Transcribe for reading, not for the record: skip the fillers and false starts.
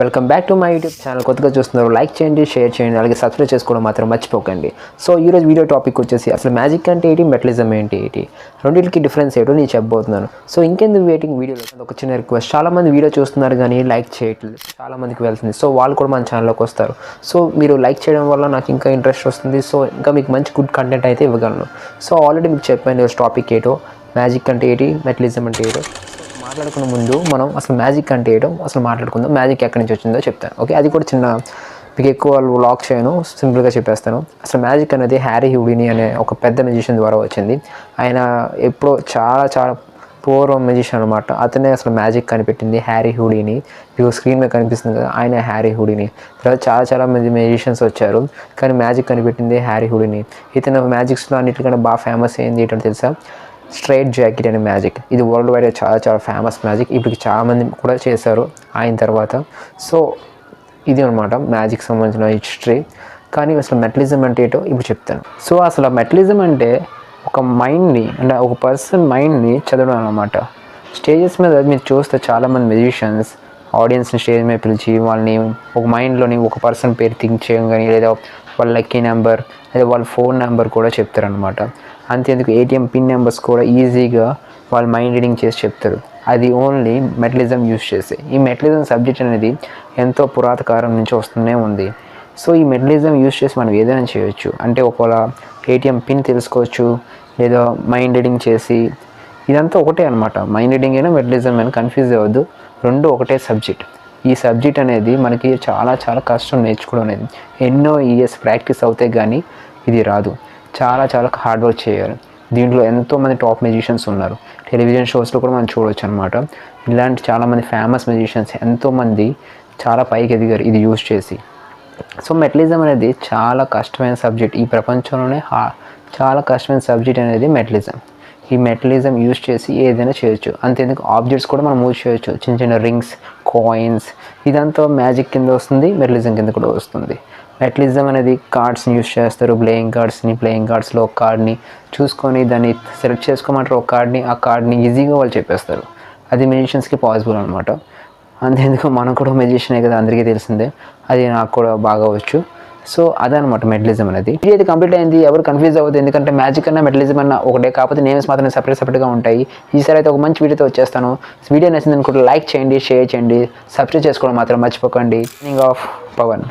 Welcome back to my YouTube channel. కొత్తగా చూస్తున్నారు, like చేయండి, షేర్ చేయండి, అలాగే సబ్స్క్రైబ్ చేసుకోవడం మాత్రం మర్చిపోకండి. సో ఈరోజు వీడియో టాపిక్ వచ్చేసి అసలు మ్యాజిక్ అంటే ఏంటి, మెటలిజం ఏంటి, రెండింటికి డిఫరెన్స్ ఏంటో నేను చెప్పబోతున్నాను. సో ఇంకెందుకు వెయిటింగ్, వీడియోలో ఒక చిన్న రిక్వెస్ట్, చాలామంది వీడియో చూస్తున్నారు కానీ లైక్ చేయట్లేదు, చాలామందికి వెళ్తుంది. సో వాళ్ళు కూడా మన ఛానల్లోకి వస్తారు. సో మీరు లైక్ చేయడం వల్ల నాకు ఇంకా ఇంట్రెస్ట్ వస్తుంది. సో ఇంకా మీకు మంచి గుడ్ కంటెంట్ అయితే ఇవ్వగలను. సో ఆల్రెడీ మీకు చెప్పాను ఈరోజు టాపిక్ ఏంటో, మ్యాజిక్ అంటే ఏంటి, మెటలిజం అంటే ఏంటో. మాట్లాడుకున్న ముందు మనం అసలు మ్యాజిక్ అంటే ఏంటో అసలు మాట్లాడుకుందాం. మ్యాజిక్ ఎక్కడి నుంచి వచ్చిందో చెప్తాను. ఓకే, అది కూడా చిన్న, మీకు ఎక్కువ వ్లాగ్ చేయను, సింపుల్గా చెప్పేస్తాను. అసలు మ్యాజిక్ అనేది హ్యారీ హూడినీ అనే ఒక పెద్ద మ్యూజిషియన్ ద్వారా వచ్చింది. ఆయన ఎప్పుడో చాలా పూర్వ మ్యూజిషియన్ అనమాట. అతనే అసలు మ్యాజిక్ కనిపెట్టింది, హ్యారీ హూడినీ. మీకు స్క్రీన్ మీద కనిపిస్తుంది కదా, ఆయన హ్యారీ హూడినీ. తర్వాత చాలా మంది మ్యూజిషియన్స్ వచ్చారు, కానీ మ్యాజిక్ కనిపెట్టింది హ్యారీ హూడినీ. ఇతను మ్యాజిక్స్లో అన్నిటికన్నా బాగా ఫేమస్ ఏంది ఏంటో తెలుసా? స్ట్రైట్ జాకెట్ అనే మ్యాజిక్. ఇది వరల్డ్ వైడ్ చాలా ఫేమస్ మ్యాజిక్. ఇప్పటికి చాలామంది కూడా చేశారు ఆయన తర్వాత. సో ఇది అనమాట మ్యాజిక్ సంబంధించిన హిస్టరీ. కానీ అసలు మెటలిజం అంటే ఏంటో ఇప్పుడు చెప్తాను. సో అసలు మెటలిజం అంటే ఒక మైండ్ని, అంటే ఒక పర్సన్ మైండ్ని చదవడం అనమాట. స్టేజెస్ మీద మీరు చూస్తే చాలామంది మ్యూజిషియన్స్ ఆడియన్స్ని స్టేజ్ మీద పిలిచి వాళ్ళని ఒక మైండ్లోని ఒక పర్సన్ పేరు థింక్ చేయడం కానీ, లేదా వాళ్ళ లక్కీ నెంబర్ లేదా వాళ్ళ ఫోన్ నెంబర్ కూడా చెప్తారనమాట. అంతేందుకు ఏటీఎం పిన్ నెంబర్స్ కూడా ఈజీగా వాళ్ళు మైండ్ రీడింగ్ చేసి చెప్తారు. అది ఓన్లీ మెటలిజం యూజ్ చేసి. ఈ మెటలిజం సబ్జెక్ట్ అనేది ఎంతో పురాతకాలం నుంచి వస్తూనే ఉంది. సో ఈ మెటలిజం యూజ్ చేసి మనం ఏదైనా చేయొచ్చు. అంటే ఒకవేళ ఏటీఎం పిన్ తెలుసుకోవచ్చు, లేదా మైండ్ రీడింగ్ చేసి, ఇదంతా ఒకటే అనమాట. మైండ్ రీడింగ్ అయినా మెటలిజం అయినా కన్ఫ్యూజ్ అవ్వద్దు, రెండు ఒకటే సబ్జెక్ట్. ఈ సబ్జెక్ట్ అనేది మనకి చాలా కష్టం నేర్చుకోవడం అనేది. ఎన్నో ఇయర్స్ ప్రాక్టీస్ అవుతాయి కానీ ఇది రాదు. చాలా హార్డ్ వర్క్ చేయాలి. దీంట్లో ఎంతోమంది టాప్ మ్యూజిషియన్స్ ఉన్నారు. టెలివిజన్ షోస్లో కూడా మనం చూడవచ్చు అనమాట. ఇలాంటి చాలామంది ఫేమస్ మ్యూజిషియన్స్ ఎంతోమంది చాలా పైకి ఎదిగారు ఇది యూజ్ చేసి. సో మెటలిజం అనేది చాలా కష్టమైన సబ్జెక్ట్. ఈ ప్రపంచంలోనే చాలా కష్టమైన సబ్జెక్ట్ అనేది మెటలిజం. ఈ మెటలిజం యూజ్ చేసి ఏదైనా చేయొచ్చు. అంతేందుకు ఆబ్జెక్ట్స్ కూడా మనం మూవ్ చేయొచ్చు. చిన్న రింగ్స్, కాయిన్స్, ఇదంతా మ్యాజిక్ కింద వస్తుంది, మెటలిజం కింద కూడా వస్తుంది. మెటలిజం అనేది కార్డ్స్ని యూజ్ చేస్తారు. ప్లేయింగ్ కార్డ్స్లో ఒక కార్డ్ని చూసుకొని దాన్ని సెలెక్ట్ చేసుకోమంటారు. ఒక కార్డ్ని, ఆ కార్డ్ని ఈజీగా వాళ్ళు చెప్పేస్తారు. అది మ్యూజిషియన్స్కి పాసిబుల్ అనమాట. అంతేందుకు మనం కూడా మ్యూజిషియనే కదా, అందరికీ తెలిసిందే. అది నాకు కూడా బాగా వచ్చు. సో అదనమాట మెటలిజం అనేది. ఇది అయితే కంప్లీట్ అయింది. ఎవరు కన్ఫ్యూజ్ అవ్వదు, ఎందుకంటే మ్యాజిక్ అన్నా మెటలిజం అన్నా ఒకటే, కాకపోతే నేమ్స్ మాత్రం సపరేట్గా ఉంటాయి. ఈసారి అయితే ఒక మంచి వీడియోతో వచ్చేస్తాను. వీడియో నచ్చింది అనుకుంటే లైక్ చేయండి, షేర్ చేయండి, సబ్స్క్రైబ్ చేసుకోవడం మాత్రం మర్చిపోకండి. ఆఫ్ పవన్.